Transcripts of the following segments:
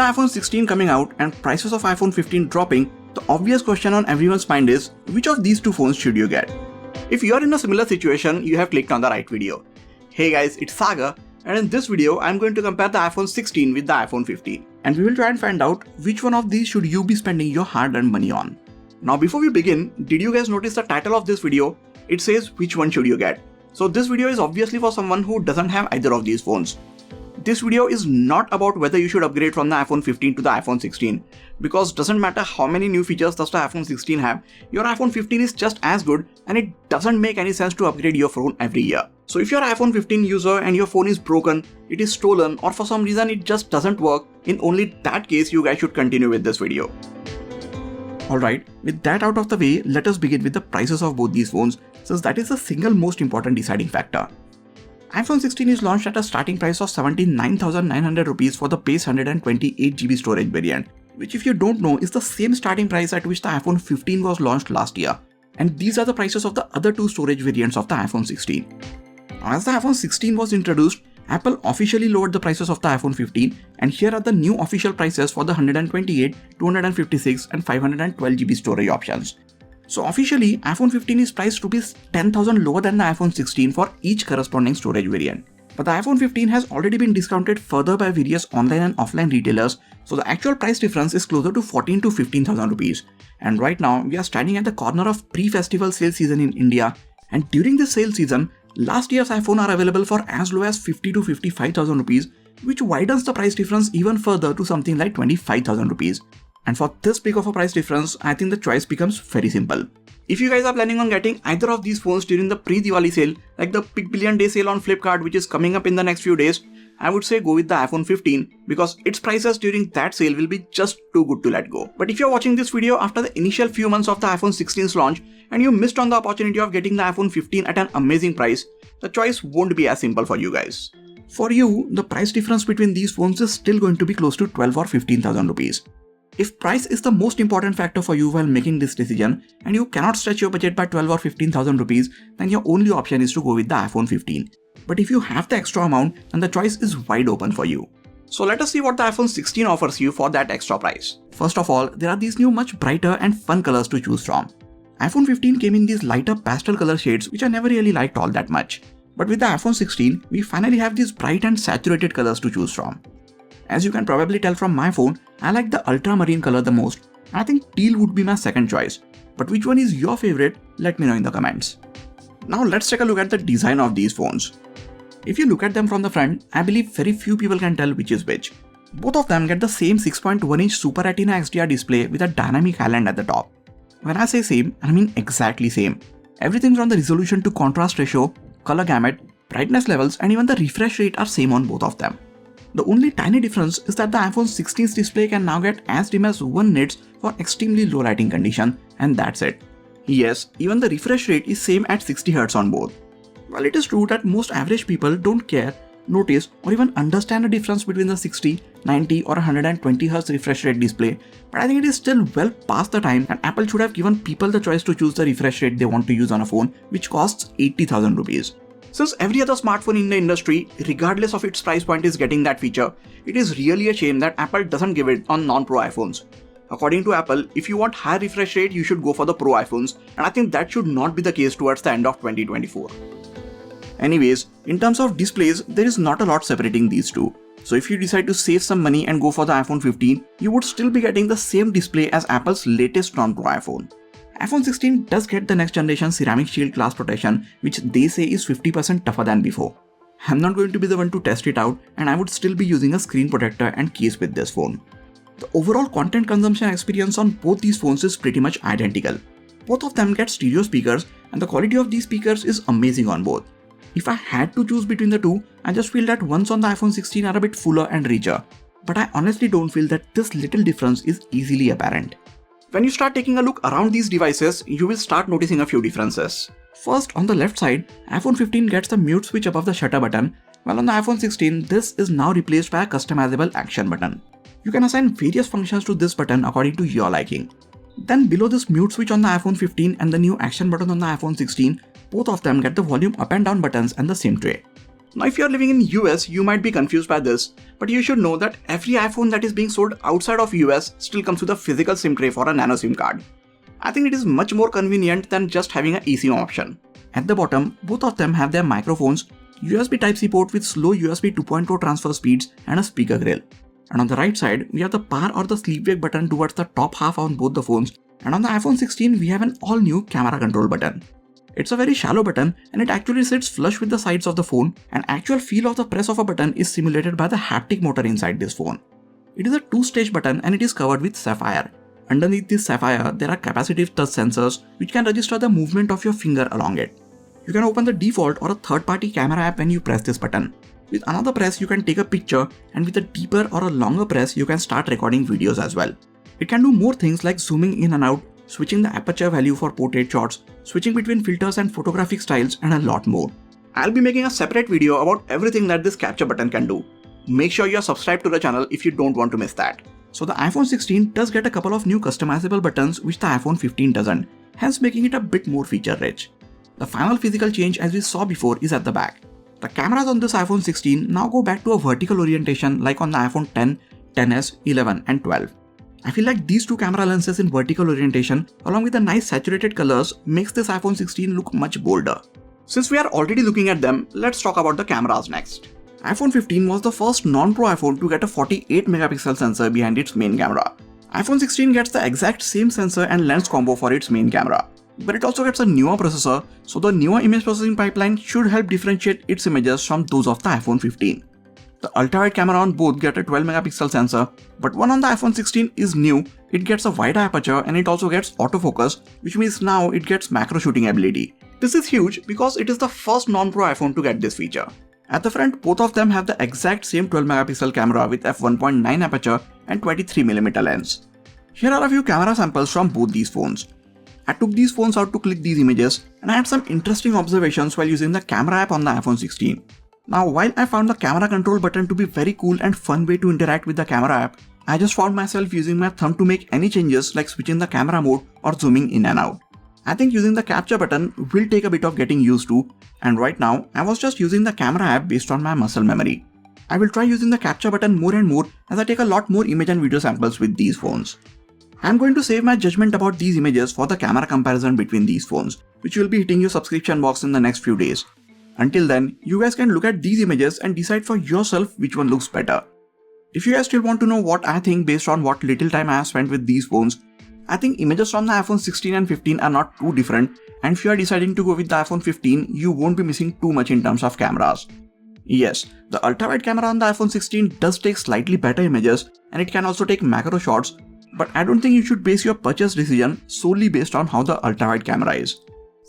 the iPhone 16 coming out and prices of iPhone 15 dropping, the obvious question on everyone's mind is, which of these two phones should you get? If you are in a similar situation, you have clicked on the right video. Hey guys, it's Saga, and in this video, I'm going to compare the iPhone 16 with the iPhone 15. And we will try and find out which one of these should you be spending your hard-earned money on. Now before we begin, did you guys notice the title of this video? It says which one should you get. So this video is obviously for someone who doesn't have either of these phones. This video is not about whether you should upgrade from the iPhone 15 to the iPhone 16, because doesn't matter how many new features does the iPhone 16 have, your iPhone 15 is just as good and it doesn't make any sense to upgrade your phone every year. So if you're an iPhone 15 user and your phone is broken, it is stolen, or for some reason it just doesn't work, in only that case you guys should continue with this video. Alright, with that out of the way, let us begin with the prices of both these phones, since that is the single most important deciding factor. iPhone 16 is launched at a starting price of 79,900 rupees for the base 128GB storage variant, which if you don't know is the same starting price at which the iPhone 15 was launched last year. And these are the prices of the other two storage variants of the iPhone 16. As the iPhone 16 was introduced, Apple officially lowered the prices of the iPhone 15, and here are the new official prices for the 128, 256 and 512GB storage options. So officially, iPhone 15 is priced rupees 10,000 lower than the iPhone 16 for each corresponding storage variant. But the iPhone 15 has already been discounted further by various online and offline retailers, so the actual price difference is closer to 14 to 15,000 rupees. And right now, we are standing at the corner of pre-festival sale season in India, and during this sale season, last year's iPhone are available for as low as 50 to 55,000 rupees, which widens the price difference even further to something like 25,000 rupees. And for this big of a price difference, I think the choice becomes very simple. If you guys are planning on getting either of these phones during the pre-Diwali sale, like the Big Billion Day sale on Flipkart which is coming up in the next few days, I would say go with the iPhone 15 because its prices during that sale will be just too good to let go. But if you're watching this video after the initial few months of the iPhone 16's launch and you missed on the opportunity of getting the iPhone 15 at an amazing price, the choice won't be as simple for you guys. For you, the price difference between these phones is still going to be close to 12 or 15,000 rupees. If price is the most important factor for you while making this decision and you cannot stretch your budget by 12 or 15,000 rupees, then your only option is to go with the iPhone 15. But if you have the extra amount, then the choice is wide open for you. So let us see what the iPhone 16 offers you for that extra price. First of all, there are these new much brighter and fun colors to choose from. iPhone 15 came in these lighter pastel color shades which I never really liked all that much. But with the iPhone 16, we finally have these bright and saturated colors to choose from. As you can probably tell from my phone, I like the ultramarine color the most. I think teal would be my second choice. But which one is your favorite? Let me know in the comments. Now let's take a look at the design of these phones. If you look at them from the front, I believe very few people can tell which is which. Both of them get the same 6.1-inch Super Retina XDR display with a dynamic island at the top. When I say same, I mean exactly same. Everything from the resolution to contrast ratio, color gamut, brightness levels and even the refresh rate are same on both of them. The only tiny difference is that the iPhone 16's display can now get as dim as 1 nits for extremely low lighting condition, and that's it. Yes, even the refresh rate is same at 60Hz on both. While it is true that most average people don't care, notice or even understand the difference between the 60, 90 or 120Hz refresh rate display, but I think it is still well past the time and Apple should have given people the choice to choose the refresh rate they want to use on a phone which costs 80,000 rupees. Since every other smartphone in the industry, regardless of its price point, is getting that feature, it is really a shame that Apple doesn't give it on non-Pro iPhones. According to Apple, if you want high refresh rate, you should go for the Pro iPhones, and I think that should not be the case towards the end of 2024. Anyways, in terms of displays, there is not a lot separating these two. So if you decide to save some money and go for the iPhone 15, you would still be getting the same display as Apple's latest non-Pro iPhone. iPhone 16 does get the next generation ceramic shield glass protection, which they say is 50% tougher than before. I'm not going to be the one to test it out, and I would still be using a screen protector and case with this phone. The overall content consumption experience on both these phones is pretty much identical. Both of them get stereo speakers, and the quality of these speakers is amazing on both. If I had to choose between the two, I just feel that ones on the iPhone 16 are a bit fuller and richer, but I honestly don't feel that this little difference is easily apparent. When you start taking a look around these devices, you will start noticing a few differences. First, on the left side, iPhone 15 gets the mute switch above the shutter button, while on the iPhone 16, this is now replaced by a customizable action button. You can assign various functions to this button according to your liking. Then below this mute switch on the iPhone 15 and the new action button on the iPhone 16, both of them get the volume up and down buttons and the SIM tray. Now if you are living in US, you might be confused by this, but you should know that every iPhone that is being sold outside of US still comes with a physical SIM tray for a nano SIM card. I think it is much more convenient than just having an eSIM option. At the bottom, both of them have their microphones, USB Type-C port with slow USB 2.0 transfer speeds and a speaker grill. And on the right side, we have the power or the sleep wake button towards the top half on both the phones, and on the iPhone 16 we have an all new camera control button. It's a very shallow button and it actually sits flush with the sides of the phone, and actual feel of the press of a button is simulated by the haptic motor inside this phone. It is a two-stage button and it is covered with sapphire. Underneath this sapphire, there are capacitive touch sensors which can register the movement of your finger along it. You can open the default or a third-party camera app when you press this button. With another press, you can take a picture, and with a deeper or a longer press, you can start recording videos as well. It can do more things like zooming in and out, switching the aperture value for portrait shots, switching between filters and photographic styles, and a lot more. I'll be making a separate video about everything that this capture button can do. Make sure you are subscribed to the channel if you don't want to miss that. So the iPhone 16 does get a couple of new customizable buttons which the iPhone 15 doesn't, hence making it a bit more feature rich. The final physical change, as we saw before, is at the back. The cameras on this iPhone 16 now go back to a vertical orientation like on the iPhone 10, 10s, 11 and 12. I feel like these two camera lenses in vertical orientation along with the nice saturated colors makes this iPhone 16 look much bolder. Since we are already looking at them, let's talk about the cameras next. iPhone 15 was the first non-Pro iPhone to get a 48 megapixel sensor behind its main camera. iPhone 16 gets the exact same sensor and lens combo for its main camera. But it also gets a newer processor, so the newer image processing pipeline should help differentiate its images from those of the iPhone 15. The ultra-wide camera on both get a 12 megapixel sensor, but one on the iPhone 16 is new. It gets a wider aperture and it also gets autofocus, which means now it gets macro shooting ability. This is huge because it is the first non-Pro iPhone to get this feature. At the front, both of them have the exact same 12 megapixel camera with f1.9 aperture and 23mm lens. Here are a few camera samples from both these phones. I took these phones out to click these images, and I had some interesting observations while using the camera app on the iPhone 16. Now, while I found the camera control button to be very cool and fun way to interact with the camera app, I just found myself using my thumb to make any changes like switching the camera mode or zooming in and out. I think using the capture button will take a bit of getting used to, and right now I was just using the camera app based on my muscle memory. I will try using the capture button more and more as I take a lot more image and video samples with these phones. I am going to save my judgment about these images for the camera comparison between these phones, which will be hitting your subscription box in the next few days. Until then, you guys can look at these images and decide for yourself which one looks better. If you guys still want to know what I think based on what little time I have spent with these phones, I think images from the iPhone 16 and 15 are not too different, and if you are deciding to go with the iPhone 15, you won't be missing too much in terms of cameras. Yes, the ultra-wide camera on the iPhone 16 does take slightly better images and it can also take macro shots, but I don't think you should base your purchase decision solely based on how the ultra-wide camera is.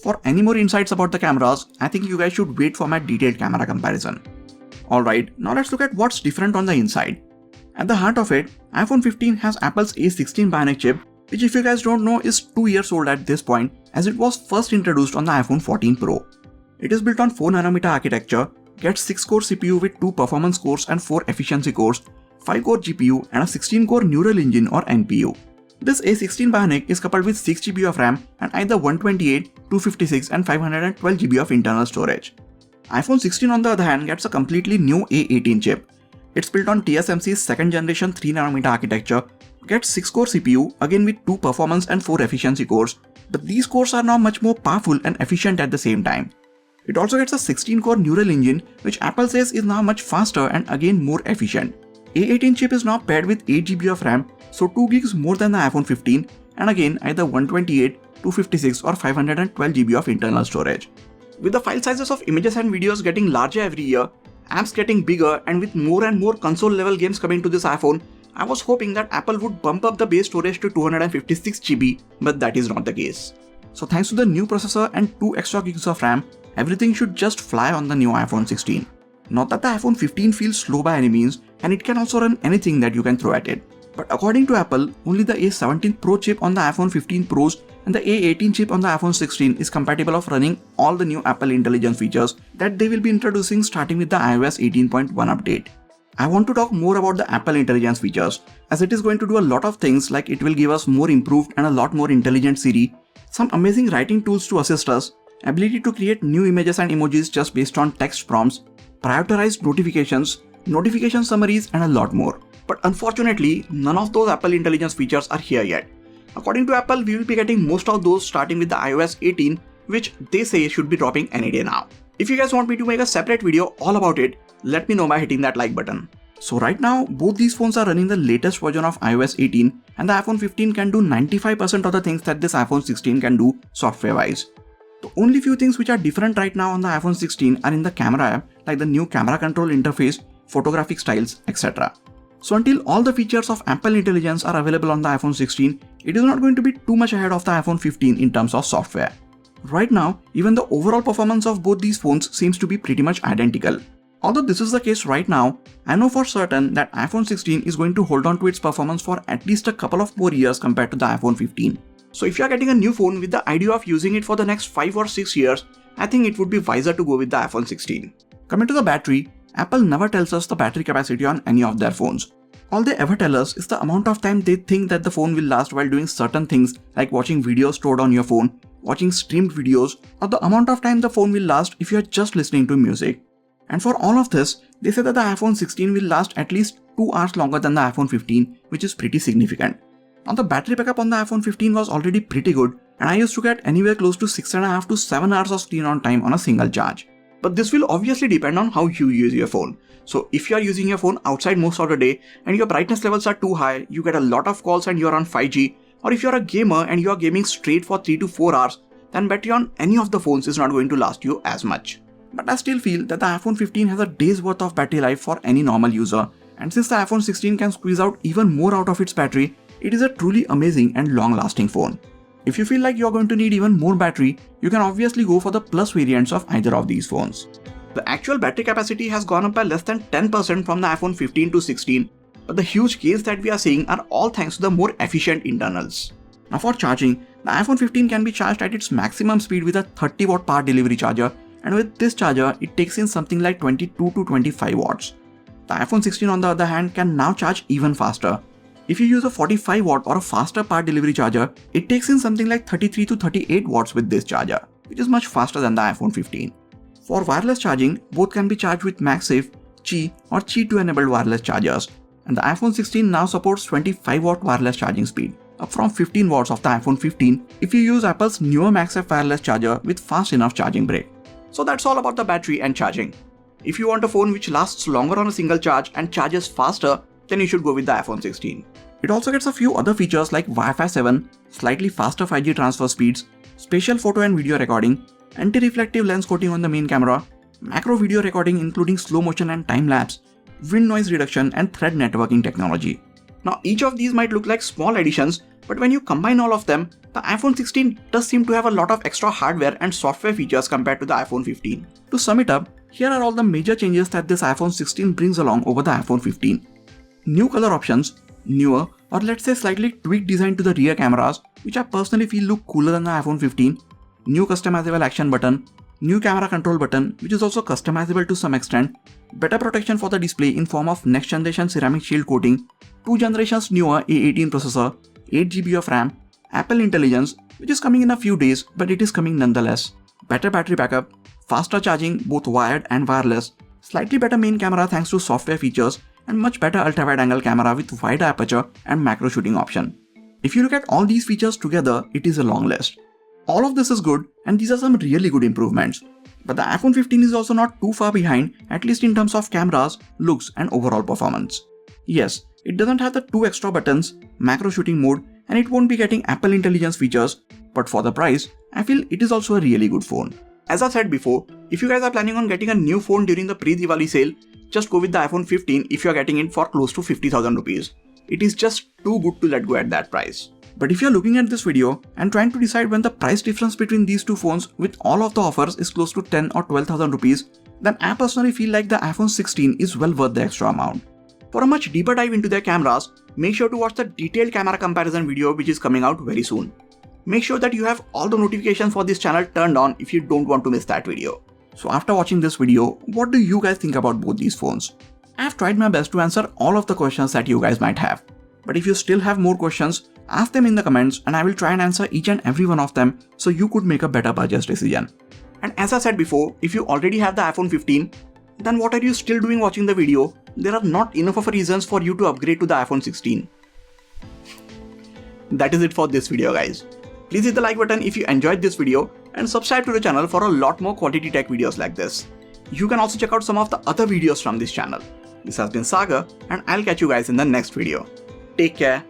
For any more insights about the cameras, I think you guys should wait for my detailed camera comparison. Alright, now let's look at what's different on the inside. At the heart of it, iPhone 15 has Apple's A16 Bionic chip, which if you guys don't know is 2 years old at this point, as it was first introduced on the iPhone 14 Pro. It is built on 4nm architecture, gets 6-core CPU with 2 performance cores and 4 efficiency cores, 5-core GPU and a 16-core neural engine or NPU. This A16 Bionic is coupled with 6GB of RAM and either 128, 256 and 512GB of internal storage. iPhone 16 on the other hand gets a completely new A18 chip. It's built on TSMC's 2nd generation 3nm architecture, gets 6-core CPU again with 2 performance and 4 efficiency cores, but these cores are now much more powerful and efficient at the same time. It also gets a 16-core neural engine which Apple says is now much faster and again more efficient. A18 chip is now paired with 8GB of RAM, so 2GB more than the iPhone 15, and again either 128, 256 or 512GB of internal storage. With the file sizes of images and videos getting larger every year, apps getting bigger, and with more and more console level games coming to this iPhone, I was hoping that Apple would bump up the base storage to 256GB, but that is not the case. So thanks to the new processor and 2 extra gigs of RAM, everything should just fly on the new iPhone 16. Not that the iPhone 15 feels slow by any means, and it can also run anything that you can throw at it. But according to Apple, only the A17 Pro chip on the iPhone 15 Pros and the A18 chip on the iPhone 16 is compatible of running all the new Apple Intelligence features that they will be introducing starting with the iOS 18.1 update. I want to talk more about the Apple Intelligence features, as it is going to do a lot of things like it will give us more improved and a lot more intelligent Siri, some amazing writing tools to assist us, ability to create new images and emojis just based on text prompts, prioritized notifications, notification summaries, and a lot more. But unfortunately, none of those Apple Intelligence features are here yet. According to Apple, we will be getting most of those starting with the iOS 18, which they say should be dropping any day now. If you guys want me to make a separate video all about it, let me know by hitting that like button. So right now, both these phones are running the latest version of iOS 18, and the iPhone 15 can do 95% of the things that this iPhone 16 can do software-wise. The only few things which are different right now on the iPhone 16 are in the camera app, like the new camera control interface, photographic styles, etc. So until all the features of Apple Intelligence are available on the iPhone 16, it is not going to be too much ahead of the iPhone 15 in terms of software. Right now, even the overall performance of both these phones seems to be pretty much identical. Although this is the case right now, I know for certain that iPhone 16 is going to hold on to its performance for at least a couple of more years compared to the iPhone 15. So if you are getting a new phone with the idea of using it for the next 5 or 6 years, I think it would be wiser to go with the iPhone 16. Coming to the battery, Apple never tells us the battery capacity on any of their phones. All they ever tell us is the amount of time they think that the phone will last while doing certain things like watching videos stored on your phone, watching streamed videos, or the amount of time the phone will last if you are just listening to music. And for all of this, they say that the iPhone 16 will last at least 2 hours longer than the iPhone 15, which is pretty significant. Now the battery backup on the iPhone 15 was already pretty good, and I used to get anywhere close to 6.5 to 7 hours of screen on time on a single charge. But this will obviously depend on how you use your phone. So if you are using your phone outside most of the day and your brightness levels are too high, you get a lot of calls and you are on 5G, or if you are a gamer and you are gaming straight for 3 to 4 hours, then battery on any of the phones is not going to last you as much. But I still feel that the iPhone 15 has a day's worth of battery life for any normal user, and since the iPhone 16 can squeeze out even more out of its battery, it is a truly amazing and long-lasting phone. If you feel like you are going to need even more battery, you can obviously go for the Plus variants of either of these phones. The actual battery capacity has gone up by less than 10% from the iPhone 15 to 16, but the huge gains that we are seeing are all thanks to the more efficient internals. Now for charging, the iPhone 15 can be charged at its maximum speed with a 30 watt power delivery charger, and with this charger, it takes in something like 22 to 25 watts. The iPhone 16 on the other hand can now charge even faster. If you use a 45 watt or a faster power delivery charger, it takes in something like 33 to 38 watts with this charger, which is much faster than the iPhone 15. For wireless charging, both can be charged with MagSafe, Qi or Qi 2 enabled wireless chargers, and the iPhone 16 now supports 25 watt wireless charging speed, up from 15 watts of the iPhone 15 if you use Apple's newer MagSafe wireless charger with fast enough charging break. So that's all about the battery and charging. If you want a phone which lasts longer on a single charge and charges faster, then you should go with the iPhone 16. It also gets a few other features like Wi-Fi 7, slightly faster 5G transfer speeds, spatial photo and video recording, anti-reflective lens coating on the main camera, macro video recording including slow motion and time-lapse, wind noise reduction and thread networking technology. Now each of these might look like small additions, but when you combine all of them, the iPhone 16 does seem to have a lot of extra hardware and software features compared to the iPhone 15. To sum it up, here are all the major changes that this iPhone 16 brings along over the iPhone 15. New color options, newer or let's say slightly tweaked design to the rear cameras, which I personally feel look cooler than the iPhone 15, new customizable action button, new camera control button which is also customizable to some extent, better protection for the display in form of next generation ceramic shield coating, 2 generations newer A18 processor, 8GB of RAM, Apple Intelligence which is coming in a few days but it is coming nonetheless, better battery backup, faster charging both wired and wireless, slightly better main camera thanks to software features, and much better ultra-wide angle camera with wider aperture and macro shooting option. If you look at all these features together, it is a long list. All of this is good and these are some really good improvements. But the iPhone 15 is also not too far behind, at least in terms of cameras, looks and overall performance. Yes, it doesn't have the 2 extra buttons, macro shooting mode, and it won't be getting Apple Intelligence features, but for the price, I feel it is also a really good phone. As I said before, if you guys are planning on getting a new phone during the pre-Diwali sale, just go with the iPhone 15 if you are getting it for close to 50,000 rupees. It is just too good to let go at that price. But if you are looking at this video and trying to decide when the price difference between these two phones with all of the offers is close to 10 or 12,000 rupees, then I personally feel like the iPhone 16 is well worth the extra amount. For a much deeper dive into their cameras, make sure to watch the detailed camera comparison video which is coming out very soon. Make sure that you have all the notifications for this channel turned on if you don't want to miss that video. So after watching this video, what do you guys think about both these phones? I have tried my best to answer all of the questions that you guys might have. But if you still have more questions, ask them in the comments and I will try and answer each and every one of them so you could make a better purchase decision. And as I said before, if you already have the iPhone 15, then what are you still doing watching the video? There are not enough of reasons for you to upgrade to the iPhone 16. That is it for this video, guys. Please hit the like button if you enjoyed this video and subscribe to the channel for a lot more quality tech videos like this. You can also check out some of the other videos from this channel. This has been Sagar, and I'll catch you guys in the next video. Take care.